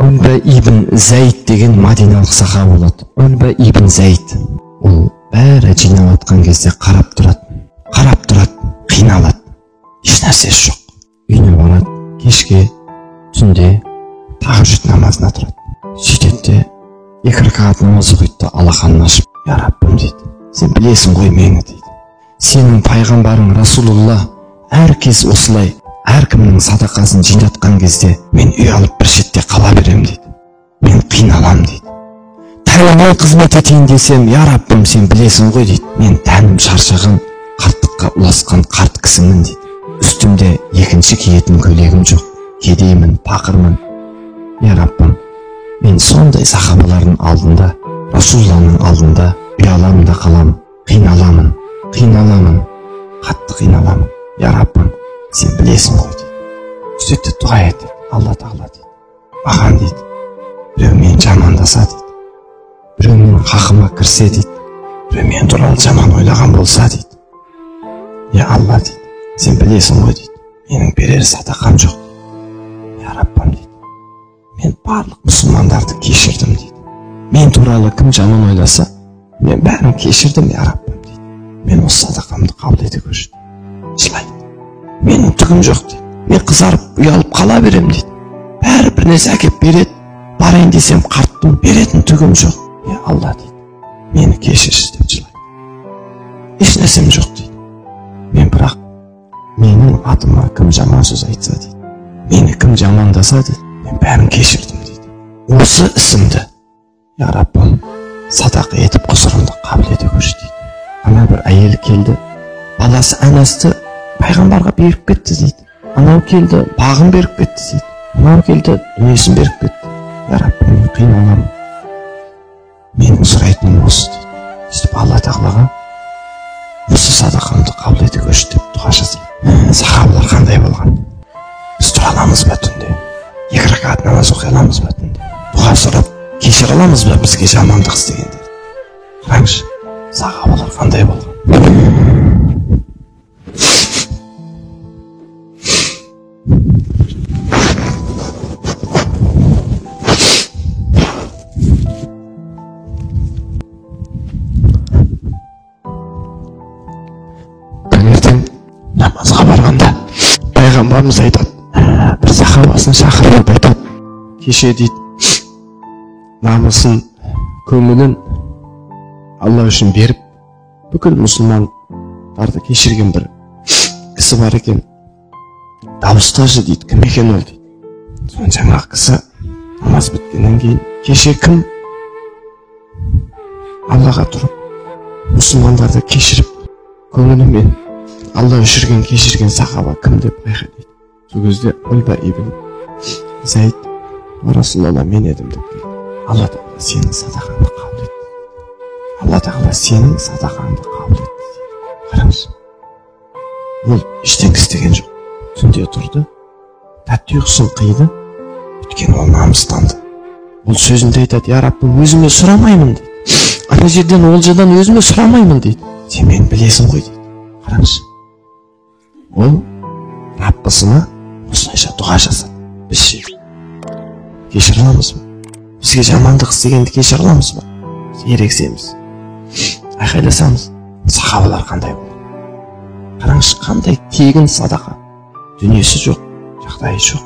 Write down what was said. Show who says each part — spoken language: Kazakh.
Speaker 1: Ульба ибн Зайд деген мадиналық сахаба болады. Ульба ибн Зайд. Ол бәрі жинап атқан кезде қарап тұрады, қиналады. Еш нәрсесі жоқ. Үйіне барады, кешке, түнде тахаджуд намазына тұрады. Сөйтеді де 2 ракат намаз оқиды, алақанын ашып, я Раббым дейді, сен білесің ғой мені дейді. Сенің пайғамбарың Расулулла әркез осылай әркімнің садақасын жинатқан кезде мен үй алып бір шетте қала берем дейді. Мен қиналам дейді. Тәуімен қызмет етейін десем, я Раббым сен білесің ғой дейді, мен тәнім шаршаған, қарттыққа ұласқан қарт кісімін дейді. Үстімде екінші киетін көйлегім жоқ, кедеймін, пақырмын. Я Раббым, мен сондай сахабалардың алдында, Расулланың алдында ұяламын да қаламын, қиналамын, қатты қиналамын. Я Раббым, сен білесің ғой дейді. Сөйтті дұға ет, Алла Тағала дейді. Маған дейді, біреумен жамандаса дейді, біреумен хақыма кірсе дейді, біреумен туралы жаман ойлаған болса дейді. Я Алла дейді, сен білесің ғой дейді, менің берер садақам жоқ. Я Раббым дейді, мен барлық мұсылмандарды кешірдім дейді. Мен туралы кім жаман ойласа, мен бәрін кешірдім, я Раббым дейді. Мен осы садақамды қабыл ете көрші. Жылайды. Менің түгім жоқ дейді. Мен қызарып, ұялып қала берем дейді. Бәрі бір нәрсе әкеп береді. Барайын десем қарттым, беретін түгім жоқ. Я Алла дейді, мені кешірші деп жылайды. Еш нәрсем жоқ дейді. Мен бірақ менің атыма кім жаман сөз айтса дейді, мені кім жамандаса дейді, мен бәрін кешірдім дейді. Осы ісімді, я Раббым, садақа етіп құзырымды қабыл ете көрші дейді. Ана бір әйел келді, баласы әнасты пайғамбарға беріп кетті дейді. Анау келді, бағын беріп кетті дейді. Анау келді, дүниесін беріп кетті. Я Раббым, мен қиналамын. Менің сұрайтыным осы дейді. Сөйтіп Алла Тағалаға осы садақамды қабыл ете көрші деп дұға жасайды. Сахабалар қандай болған? Біз тұра аламыз ба түнде? 2 ракат намаз оқи аламыз ба түнде? Дұға сұрап кешіре аламыз ба бізге жамандық істегендерді? Қараңызшы, сахабалар қандай болған? Намазға барғанда пайғамбарымыз айтады, бір сахабасын шақырып айтады, кеше дейді, намысын, көңілін Алла үшін беріп, бүкіл мұсылмандарды кешірген бір кісі бар екен. Дауысташы дейді, кім екен ол дейді. Соны жаңағы кісі намаз біткеннен кейін, кеше кім Аллаға тұрып, мұсылмандарды кешіріп, көңілімен Алла өшірген, кешірген сахаба кім деп байқайды. Сол кезде Ульба ибн Зайд Расулалла мен едім деп келді. Алла Тағала сенің садақаңды қабыл етті. Алла Тағала сенің садақаңды қабыл етті. Қараңызшы, ол ештеңе істеген жоқ. Түнде тұрды, тәтті ұйқысын қиды, өйткені ол намыстанды. Ол сөзінде айтады, я Раббым, өзіме сұрамаймын дейді. Ана жерден олжадан өзіме сұрамаймын дейді. Сен мені білесің ғой дейді. Қараңызшы, ол Раббысына осылайша дұға жасады. Біз кешіре аламыз ба? Бізге жамандық істегенді кешіре аламыз ба? Ерегісеміз, айқайласамыз. Сахабалар қандай болды? Қараңызшы, қандай тегін садақа. Дүниесі жоқ, жағдайы жоқ.